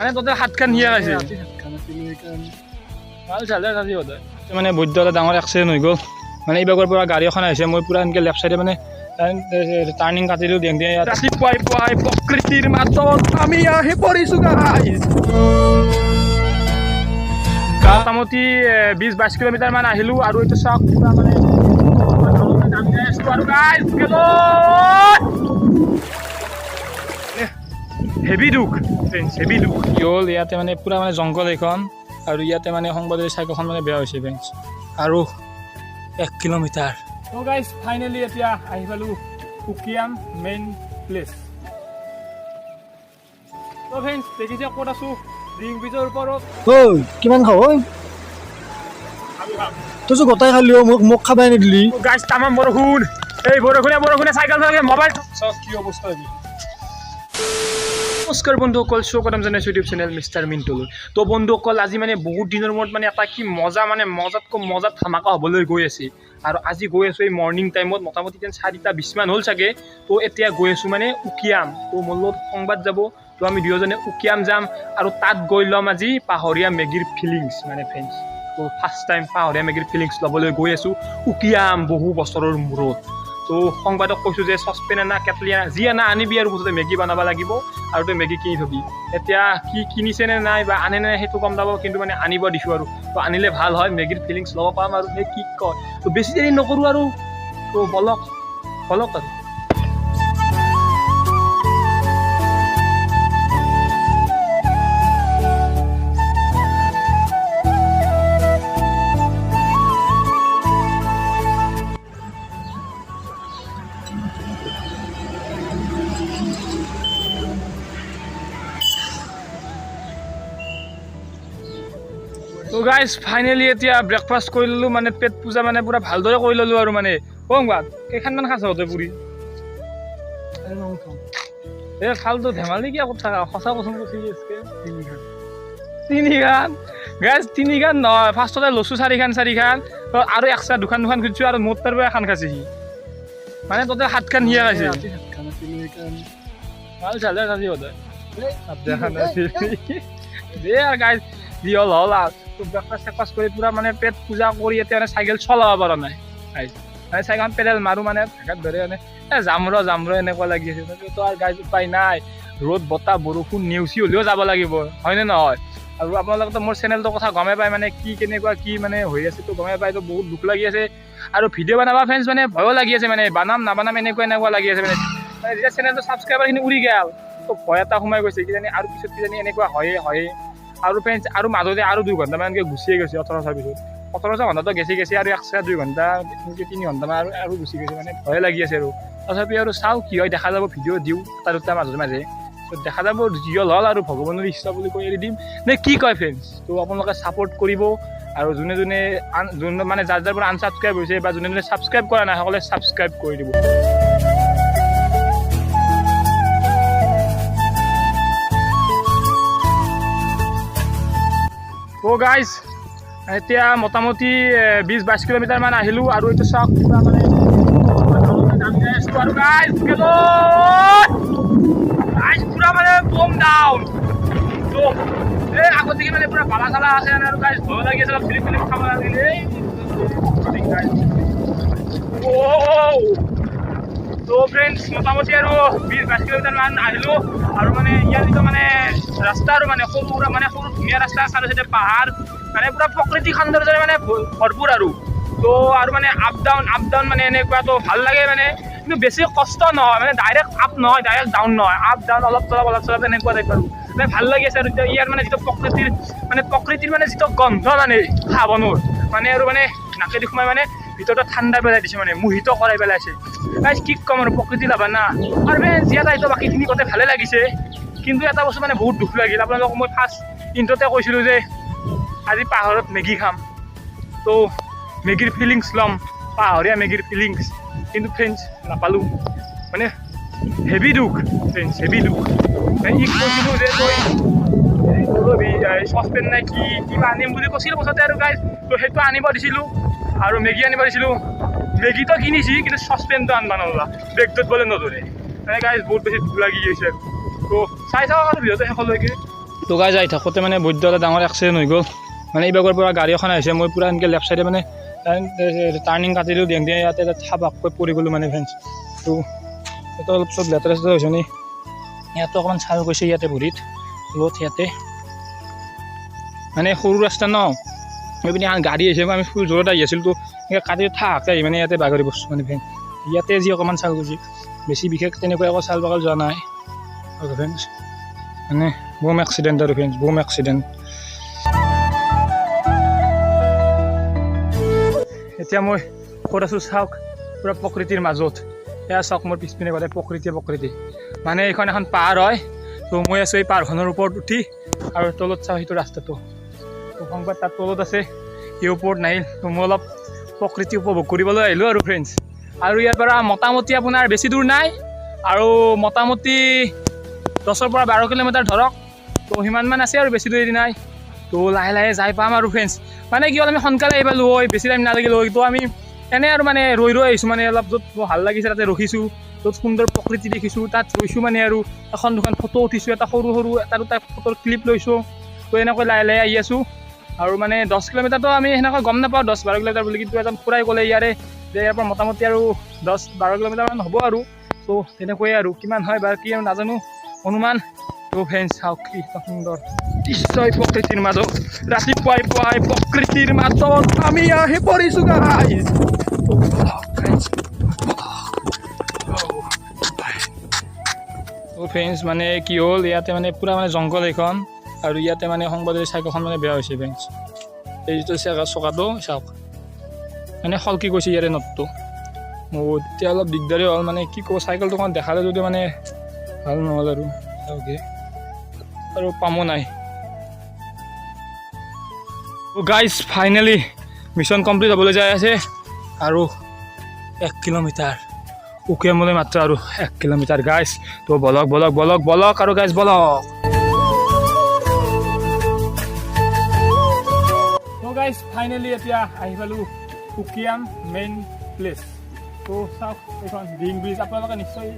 মানে তোদের হাতখান নিয়ে গেছে ভাল চালে আজি হতে মানে বৈদ্য এটা ডাঙৰ এক্সিডেণ্ট হৈ গ'ল মানে এইবাৰৰ পৰা গাড়ী এখন আহিছে মই পুৰা এনেকৈ লেফ্ট চাইডে মানে টাৰ্ণিং কাটিলোঁ ৰাতিপুৱাই পুৱাই প্ৰকৃতিৰ মাজত আমি আহি পৰিছোঁ গাইজ মোটামুটি 20-22 কিলোমিটাৰ মান আহিলোঁ আৰু এইটো চাওক পুৰা মানে নামি যাই আছোঁ আৰু গাইজ হেভি দুখ হেভি দুখ কি হ'ল ইয়াতে মানে পুৰা মানে জংঘল এইখন আৰু ইয়াতে মানে সংবাদৰ চাইকেলখন মানে বেয়া হৈছে ফ্ৰেণ্ডছ আৰু 1 কিলোমিটাৰ তো গাইজ ফাইনেলি এতিয়া আহি পালোঁ উকিয়াম মেইন প্লেচ তো ফ্ৰেণ্ডছ দেখিছে ক'ত আছোঁ ৰিং ব্ৰিজৰ ওপৰত ঐ কিমান খাৱ ঐ তই যে গোটাই খালি মোক খাবাই নিদিলি গাইজ তামাম বৰষুণ এই বৰষুণে চাইকেল চলালে মোবাইল চাওক কি অৱস্থা হৈছে নমস্কাৰ বন্ধুসকল স্বাগতম জনাইছোঁ ইউটিউব চেনেল মিষ্টাৰ মিণ্টুলৈ তো বন্ধুসকল আজি মানে বহুত দিনৰ মূৰত মানে এটা কি মজা মানে মজাতকৈ মজা ধামাকা হ'বলৈ গৈ আছে আৰু আজি গৈ আছোঁ এই মৰ্ণিং টাইমত মোটামুটি 4:20 মান হ'ল চাগে তো এতিয়া গৈ আছোঁ মানে উকিয়াম তো মোৰ লগত সংবাদ যাব তো আমি দুয়োজনে উকিয়াম যাম আৰু তাত গৈ ল'ম আজি পাহৰীয়া মেগীৰ ফিলিংছ মানে ফ্ৰেণ্ডছ তো ফাৰ্ষ্ট টাইম পাহৰীয়া মেগীৰ ফিলিংছ ল'বলৈ গৈ আছোঁ উকিয়াম বহু বছৰৰ মূৰত তো সংবাদক কৈছোঁ যে চচপেন আনা কেটলি আনা যি আনা আনিবি আৰু মুঠতে মেগী বনাব লাগিব আৰু তই মেগী কিনি থবি এতিয়া কি কিনিছে নে নাই বা আনে নে সেইটো গম নাপাব কিন্তু মানে আনিব দিছোঁ আৰু তো আনিলে ভাল হয় মেগীৰ ফিলিংছ ল'ব পাম আৰু সেই কি কয় তো বেছি দেৰি নকৰোঁ আৰু তো বলক আৰু তো গাইজ ফাইনেলি এতিয়া ব্ৰেকফাষ্ট কৰি ল'লোঁ মানে পেট পূজা মানে পুৰা ভালদৰে কৰি ল'লোঁ আৰু মানে সংবাদ কেইখনমান খাইছ তই পুৰি এই খালটো ধেমালি কিয় কথা সঁচা কচোন চিৰিয়াছকৈ 3খান গাইজ 3খান নহয় ফাৰ্ষ্টতে লৈছোঁ 4খান আৰু এক্সট্ৰা 2খান খুজিছোঁ আৰু মোৰ তাৰ পৰা এখন খাইছে সি মানে তোতে 7খান নিয়ে খাইছে ভাল চালে আজি হতে দে আৰু গাইজ যি হ'ল আৰু ব্ৰেকফাষ্ট কৰি পুৰা মানে পেট পূজা কৰি এতিয়া মানে চাইকেল চলাব পৰা নাই মানে চাইকেলখন পেডেল মাৰোঁ মানে ঢাকাত ধৰে মানে যাম ৰ এনেকুৱা লাগি আছে তো আৰু গাইজ উপায় নাই ৰ'দ বতাহ বৰষুণ নেওচি হ'লেও যাব লাগিব হয়নে নহয় আৰু আপোনালোকেতো মোৰ চেনেলটোৰ কথা গমেই পায় মানে কি কেনেকুৱা কি মানে হৈ আছে তো গমেই পায় তো বহুত দুখ লাগি আছে আৰু ভিডিঅ' বনাবা ফ্ৰেণ্ডছ মানে ভয়ো লাগি আছে মানে বানাম নাবানাম এনেকুৱা লাগি আছে মানে যেতিয়া চেনেলটো ছাবস্ক্ৰাইবাৰখিনি উৰি গ'ল তো ভয় এটা সোমাই গৈছে কিজানি আৰু পিছত কিজানি এনেকুৱা হয়ে আৰু ফ্ৰেণ্ডছ আৰু মাজতে আৰু 2 ঘণ্টামান এনেকৈ গুচিয়ে গৈছে 18 পিছত 18 ঘণ্টাটো গেছে আৰু এক্সট্ৰা 2 ঘণ্টা 3 ঘণ্টামান আৰু গুচি গৈছে মানে ভয় লাগি আছে আৰু তথাপি আৰু চাওঁ কি হয় দেখা যাব ভিডিঅ' দিওঁ দুটা মাজে দেখা যাব যি হ'ল আৰু ভগৱানৰ ইচ্ছা বুলি কৈ এৰি দিম নে কি কয় ফ্ৰেণ্ডছ তো আপোনালোকে ছাপোৰ্ট কৰিব আৰু যোনে মানে যাৰ পৰা আনছাবস্ক্ৰাইব হৈছে বা যোনে ছাবস্ক্ৰাইব কৰা নাই সকলোৱে ছাবস্ক্ৰাইব কৰি দিব তো গাইজ এতিয়া মোটামুটি 20-22 কিলোমিটাৰ মান আহিলোঁ আৰু এইটো চাওক পুৰা মানে নামি যাই আছোঁ আৰু গাইজ পুৰা মানে বম ডাউন তো এই আগতে মানে পুৰা বালা চালা আছে আৰু গাইজ ভয় লাগি আছে অলপ ফিলিপ খাব লাগিলে তো ফ্ৰেণ্ডছ মোটামুটি আৰু 20-22 কিলোমিটাৰ মান আহিলোঁ আৰু মানে ইয়াৰ যিটো মানে ৰাস্তা আৰু মানে সৰু ধুনীয়া ৰাস্তা চাৰিওচাইডে পাহাৰ মানে পুৰা প্ৰাকৃতিক সৌন্দৰ্যৰে মানে ভৰপূৰ আৰু তো আৰু মানে আপ ডাউন মানে এনেকুৱাতো ভাল লাগে মানে কিন্তু বেছি কষ্ট নহয় মানে ডাইৰেক্ট আপ নহয় ডাইৰেক্ট ডাউন নহয় আপ ডাউন অলপ চলপ এনেকুৱা টাইপ আৰু মানে ভাল লাগি আছে আৰু ইয়াৰ মানে যিটো প্ৰকৃতিৰ মানে যিটো গন্ধ মানে হাবনৰ মানে আৰু মানে নাকেদি সোমাই মানে ভিতৰতে ঠাণ্ডা পেলাই দিছে মানে মোহিত কৰাই পেলাইছে গাইজ কি ক'ম আৰু প্ৰকৃতি লাভা না আৰু জীয়াত আহিতো বাকীখিনি গোটেই ভালে লাগিছে কিন্তু এটা বস্তু মানে বহুত দুখ লাগিল আপোনালোকক মই ফাৰ্ষ্ট ইণ্ট্ৰতে কৈছিলোঁ যে আজি পাহাৰত মেগী খাম তো মেগীৰ ফিলিংছ ল'ম পাহাৰীয়া মেগীৰ ফিলিংছ কিন্তু ফ্ৰেণ্ডছ নাপালোঁ মানে হেভি দুখ ফ্ৰেণ্ডছ হেভি দুখ ই কৈছিলোঁ যে তই চচপেন নাই কিবা আনিম বুলি কৈছিলোঁ পাছতে আৰু গাইজ তো সেইটো আনিব দিছিলোঁ আৰু মেগী আনিব দিছিলোঁ মেগীটো কিনিছি কিন্তু চচপেনটো আনবা নলা বেগটোত বোলে নধৰে মানে গাইজ বহুত বেছি দুখ লাগি গৈছে তো চাই চাওঁ আৰু ভিডিঅ'টো শেষলৈকে তো গাই যাই থাকোঁতে মানে বৈদ্য এটা ডাঙৰ এক্সিডেণ্ট হৈ গ'ল মানে এইবাৰৰ পৰা গাড়ী এখন আহিছে মই পূৰা এনেকৈ লেফ্ট চাইডে মানে টাৰ্ণিং কাটিলোঁ দেং দিয়ে ইয়াতে হাবাকৈ পৰি গ'লোঁ মানে ফ্ৰেণ্ডছ তো সেইটো অলপ চব লেতেৰা চেতেৰা হৈছে নি ইয়াতো অকণমান ছাল গৈছে ইয়াতে ভৰিত তলত ইয়াতে মানে সৰু ৰাস্তা ন এইপিনে গাড়ী আহিছে আমি ফুল জোৰত আহি আছিলোঁ তো এনেকৈ কাটি ঠাকে আহি মানে ইয়াতে বাগৰি বস্তু মানে ফ্ৰেণ্ডছ ইয়াতে যি অকণমান ছাল গৈছে বেছি বিশেষ তেনেকৈ একো ছাল বাগল যোৱা নাই ফ্ৰেণ্ডছ মানে বম এক্সিডেণ্ট আৰু ফ্ৰেণ্ডছ বম এক্সিডেণ্ট এতিয়া মই ক'ত আছোঁ চাওক পূৰা প্ৰকৃতিৰ মাজত এয়া চাওক মোৰ পিছপিনে গ'লে প্ৰকৃতি মানে এইখন এখন পাহাৰ হয় তো মই আছোঁ এই পাহাৰখনৰ ওপৰত উঠি আৰু তলত চাওঁ সেইটো ৰাস্তাটো তো সংবাদ তাত তলত আছে এই ওপৰত নাহিল তো মই অলপ প্ৰকৃতি উপভোগ কৰিবলৈ আহিলোঁ আৰু ফ্ৰেণ্ডছ আৰু ইয়াৰ পৰা মোটামুটি আপোনাৰ বেছি দূৰ নাই আৰু মোটামুটি 10 পৰা 12 কিলোমিটাৰ ধৰক তো সিমানমান আছে আৰু বেছি দূৰ নাই তো লাহে লাহে যাই পাম আৰু ফ্ৰেণ্ডছ মানে কি হ'ল আমি সোনকালে আহি পালোঁ হয় বেছি টাইম নালাগিল হয় তো আমি এনে আৰু মানে ৰৈ আহিছোঁ মানে অলপ য'ত ভাল লাগিছে তাতে ৰখিছোঁ য'ত সুন্দৰ প্ৰকৃতি দেখিছোঁ তাত ৰৈছোঁ মানে আৰু এখন দুখন ফটো উঠিছোঁ এটা সৰু এটা দুটা ফটোৰ ক্লিপ লৈছোঁ তো এনেকৈ লাহে লাহে আহি আছোঁ আৰু মানে 10 কিলোমিটাৰটো আমি সেনেকৈ গম নাপাওঁ 10-12 কিলোমিটাৰ বুলি কিন্তু এজন খুৰাই ক'লে ইয়াৰে যে ইয়াৰ পৰা মোটামুটি আৰু 10-12 কিলোমিটাৰমান হ'ব আৰু তো তেনেকৈয়ে আৰু কিমান হয় বা কি আৰু নাজানো অনুমান তো ফ্ৰেণ্ডছ চাওক কি সুন্দৰ নিশ্চয় প্ৰকৃতিৰ মাজত ৰাতিপুৱাই পুৱাই প্ৰকৃতিৰ মাজত আমি আহি পৰিছোঁ গাইজ ফ্ৰেণ্ডছ মানে কি হ'ল ইয়াতে মানে পূৰা মানে জংঘল এইখন আৰু ইয়াতে মানে সংবাদৰ চাইকেলখন মানে বেয়া হৈছে ফ্ৰেণ্ডছ এই যিটো চকাটো চাওক মানে সলকি গৈছে ইয়াৰে নটটো মোৰ এতিয়া অলপ দিগদাৰী হ'ল মানে কি ক'ব চাইকেলটো অকণ দেখালে যদি মানে ভাল নহ'ল আৰু পামো নাই গাইজ ফাইনেলি মিছন কমপ্লিট হ'বলৈ যাই আছে আৰু 1 কিলোমিটাৰ উকিয়ামলৈ মাত্ৰ আৰু 1 কিলোমিটাৰ গাইজ তো বলক আৰু গাইজ বলক তো গাইজ ফাইনেলি এতিয়া আহি পালোঁ উকিয়াম মেইন প্লেচ তো চাওক এইখন ডিং ব্ৰিজ আপোনালোকে নিশ্চয়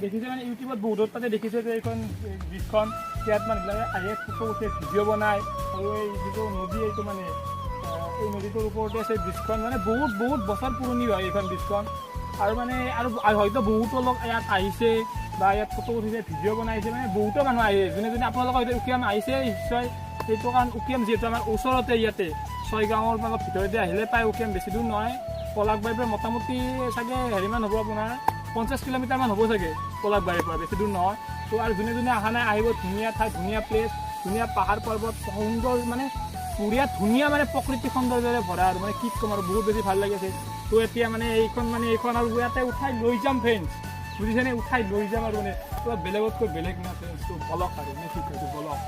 দেখিছে মানে ইউটিউবত বহুত তাতে দেখিছে যে এইখন ব্ৰিজখন ইয়াত মানুহবিলাকে আহে ফটো উঠে ভিডিঅ' বনায় আৰু এই যিটো নদী এইটো মানে এই নদীটোৰ ওপৰতে আছে ব্ৰিজখন মানে বহুত বছৰ পুৰণি হয় এইখন ব্ৰিজখন আৰু মানে আৰু হয়তো বহুতো লোক ইয়াত আহিছে বা ইয়াত ফটো উঠিছে ভিডিঅ' বনাইছে মানে বহুতো মানুহ আহে যোনে আপোনালোকৰ হয়তো উকিয়াম আহিছে নিশ্চয় সেইটো কাৰণ উকিয়াম যিহেতু আমাৰ ওচৰতে ইয়াতে 6 গাঁৱৰ অলপ ভিতৰতে আহিলে পায় উকিয়াম বেছি দূৰ নহয় পলাশবাৰীৰ পৰা মোটামুটি চাগে হেৰিমান হ'ব আপোনাৰ 50 কিলোমিটাৰমান হ'ব চাগে পলাশবাৰীৰ পৰা বেছি দূৰ নহয় তো আৰু যোনে অহা নাই আহিব ধুনীয়া ঠাই ধুনীয়া প্লেচ ধুনীয়া পাহাৰ পৰ্বত সুন্দৰ মানে পুৰীয়া ধুনীয়া মানে প্ৰকৃতি সৌন্দৰ্যৰে ভৰা আৰু মানে কি ক'ম আৰু বহুত বেছি ভাল লাগিছে তো এতিয়া মানে এইখন আৰু ইয়াতে উঠাই লৈ যাম ফ্ৰেণ্ডছ বুজিছেনে উঠাই লৈ যাম আৰু মানে কিবা বেলেগতকৈ বেলেগ না ফ্ৰেণ্ডছ তো বলক আৰু নে ঠিক আছে বলক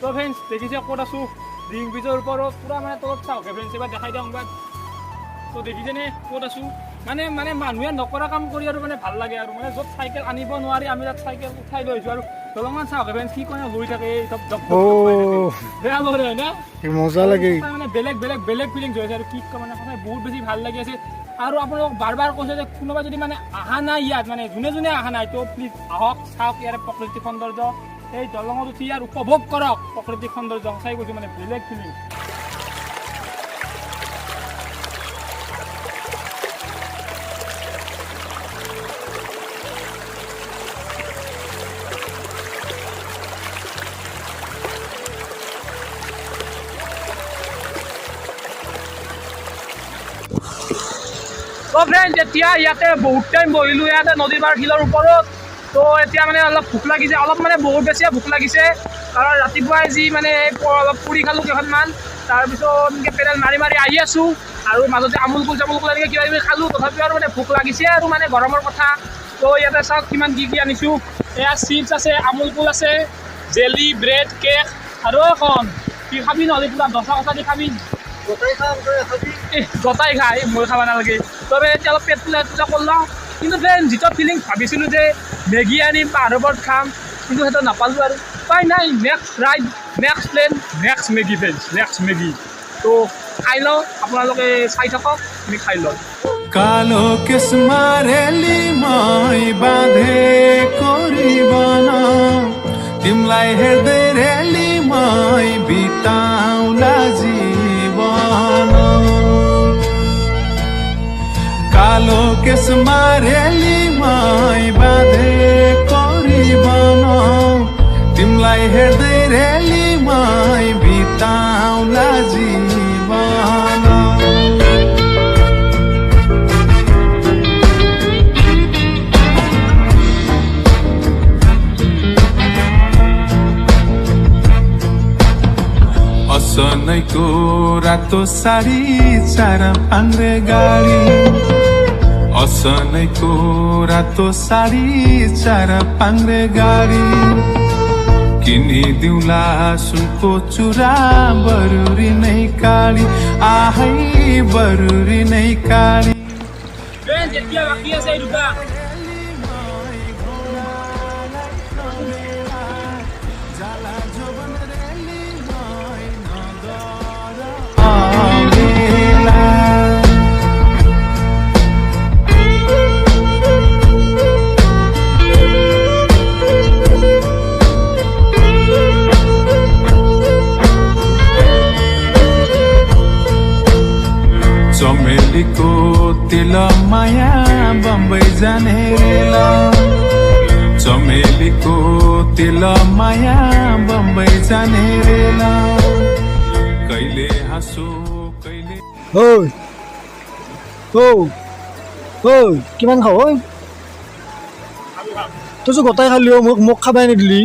তো ফ্ৰেণ্ডছ দেখিছে ক'ত আছোঁ ডিং ব্ৰিজৰ ওপৰত পূৰা মানে তলত চাওক ফ্ৰেণ্ডছ এবাৰ দেখাই দিওঁ সংবাদ তো দেখিছেনে ক'ত আছোঁ মানে মানুহে নকৰা কাম কৰি আৰু মানে ভাল লাগে আৰু মানে য'ত চাইকেল আনিব নোৱাৰি আমি তাত চাইকেল উঠাই লৈ আহিছোঁ আৰু দলংমান চাওক ফ্ৰেণ্ডছ কি কৰে হৈ থাকে এই বেয়া লগে হয় না মজা লাগে মানে বেলেগ ফিলিংছ হৈ আছে আৰু কি মানে সঁচাই বহুত বেছি ভাল লাগি আছে আৰু আপোনালোকক বাৰ কৈছে যে কোনোবা যদি মানে অহা নাই ইয়াত মানে যোনে অহা নাই তো প্লিজ আহক চাওক ইয়াৰে প্ৰকৃতিক সৌন্দৰ্য এই দলঙত উঠি ইয়াৰ উপভোগ কৰক প্ৰকৃতিক সৌন্দৰ্য সঁচাই কৈছোঁ মানে বেলেগ ফিলিং তো ফ্ৰেণ্ডছ এতিয়া ইয়াতে বহুত টাইম বহিলোঁ ইয়াতে নদীৰ পাৰ শিলৰ ওপৰত তো এতিয়া মানে অলপ ভোক লাগিছে অলপ মানে বহুত বেছিয়ে ভোক লাগিছে কাৰণ ৰাতিপুৱাই যি মানে অলপ পুৰি খালোঁ কেইখনমান তাৰপিছত এনেকৈ পেডেল মাৰি আহি আছোঁ আৰু মাজতে আমুল কুল এনেকৈ কিবা কিবি খালোঁ তথাপিও আৰু মানে ভোক লাগিছে আৰু মানে গৰমৰ কথা তো ইয়াতে চাওক কিমান কি কি আনিছোঁ এয়া চিপছ আছে আমুল কুল আছে জেলি ব্ৰেড কেক আৰু এখন কি খাবি নহ'লে পুৰা দচা কথা দি খাবি গোটাই খাই মই খাব নালাগে তবে এতিয়া অলপ পেট পূজা কৰিলোঁ কিন্তু ফ্ৰেণ্ড যিটো ফিলিং ভাবিছিলোঁ যে মেগী আনিম পাহাৰৰ ওপৰত খাম কিন্তু সেইটো নাপালোঁ আৰু উপায় নাই, next ride, next plane, next Maggi friends, next Maggi. তো খাই লওঁ, আপোনালোকে চাই থাকক, আমি খাই লওঁ। কালো केसमारेली मै बाँधे कोरिबन तिमलाई हेर्दै रेली मै बिताउला जीवन कालो केसमारेली मै बाँधे कोरिबन तिमलाई हेर्दै रेली मै बिताउला जीवन असनैको रातो साडी चार पाङ्रे गाडी असनैको रातो साडी चार पाङ्रे गाडी किनिदिउँला सुनको चुरा बरुरी नै काडी आहै बरुरी नै काडी चमेलीको तिल माया बम्बई जाने रेला चमेलीको तिल माया बम्बई जाने रेला कहिले हाँसो कहिले ঐ ঐ ঐ কিমান খাৱ ঐ তইতো গোটাই খালি মোক খাবাই নিদিলি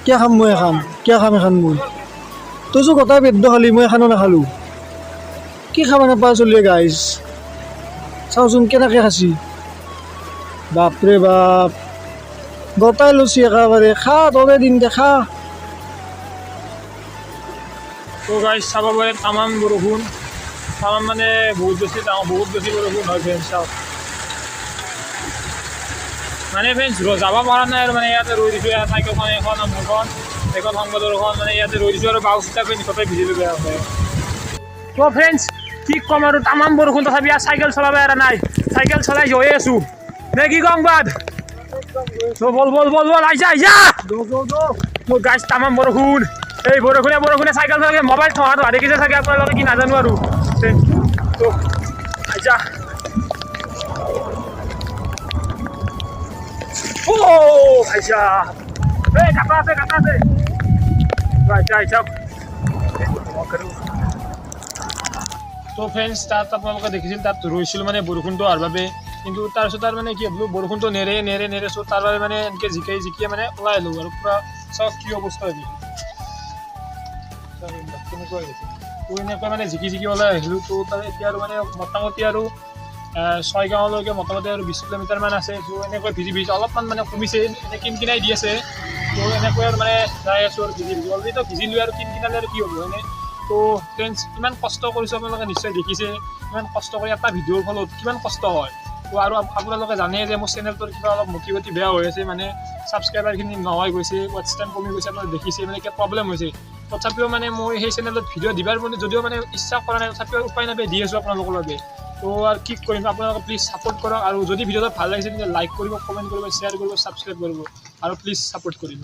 কিয় খাম মই এখন মই তইতো গোটাই পেট খালি মই এখনো নাখালোঁ কি খাব নাপাওঁ চলিয়ে গাইজ চাওচোন কেনেকৈ খাচি বাপৰে বাপ গোটাই লৈছি একেবাৰে খা তবে দিন দে খা তো গাইজ চাব পাৰে তামাম বৰষুণ তামাম মানে বহুত বেছি বৰষুণ হয় ফ্ৰেণ্ডছ চাওক মানে ফ্ৰেণ্ডছ যাব পৰা নাই আৰু মানে ইয়াতে ৰৈ দিছোঁ চাইকেলখন এখন মোৰখন এখন সংবাদৰখন মানে ইয়াতে ৰৈ দিছোঁ আৰু বাউ চিতাকৈ নিশতে ভিজিলোঁ বেয়া হয় তো ফ্ৰেণ্ডছ কি ক'ম আৰু তামাম বৰষুণ তথাপি ইয়াত চাইকেল চলাব এৰা নাই চাইকেল চলাই গৈয়ে আছোঁ নে কি সংবাদ তো বল আইছা মোৰ গাইজ তামাম বৰষুণ এই বৰষুণে চাইকেল চলাই মোবাইল থোৱাটো দেখিছে চাগে আপোনালোকে কি নাজানো আৰু তো আইছা আইছা এই কাটা আছে আইছা তো ফ্ৰেণ্ডছ তাত আপোনালোকে দেখিছিল তাত ৰৈছিলোঁ মানে বৰষুণটো অহাৰ বাবে কিন্তু তাৰপিছত আৰু মানে কি ভাবিলোঁ বৰষুণটো নেৰে চ' তাৰ বাবে মানে এনেকৈ জিকিয়ে মানে ওলাই আহিলোঁ আৰু পূৰা চাওক কি অৱস্থা হৈ গৈছে কেনেকুৱা হৈ গৈছে তো এনেকৈ মানে জিকি ওলাই আহিলোঁ তো তাৰ এতিয়া আৰু মানে মোটামুটি আৰু 6 গাঁৱলৈকে মোটামুটি আৰু 20 কিলোমিটাৰমান আছে তো এনেকৈ ভিজি অলপমান মানে কমিছে এনে কিনকিনাই দি আছে তো এনেকৈ আৰু মানে যাই আছোঁ আৰু ভিজি অলৰেডিতো ভিজিলোঁ আৰু কিনকিনালে আৰু কি হ'ব এনে তো ফ্ৰেণ্ডছ কিমান কষ্ট কৰিছোঁ আপোনালোকে নিশ্চয় দেখিছে কিমান কষ্ট কৰি এটা ভিডিঅ'ৰ ফলত কিমান কষ্ট হয় তো আৰু আপোনালোকে জানে যে মোৰ চেনেলটোৰ কিবা অলপ মটিভেটি বেয়া হৈ আছে মানে ছাবস্ক্ৰাইবাৰখিনি নহয় গৈছে ৱাটচ টাইম কমি গৈছে আপোনালোকে দেখিছে মানে কিবা প্ৰব্লেম হৈছে তথাপিও মানে মই সেই চেনেলত ভিডিঅ' দিবাৰ বুলি যদিও মানে ইচ্ছা কৰা নাই তথাপিও উপায় নাপাই দি আছোঁ আপোনালোকৰ বাবে তো আৰু কি কৰিম আপোনালোকে প্লিজ ছাপোৰ্ট কৰক আৰু যদি ভিডিঅ'টো ভাল লাগিছে তেন্তে লাইক কৰিব কমেণ্ট কৰিব শ্বেয়াৰ কৰিব ছাবস্ক্ৰাইব কৰিব আৰু প্লিজ ছাপোৰ্ট কৰিব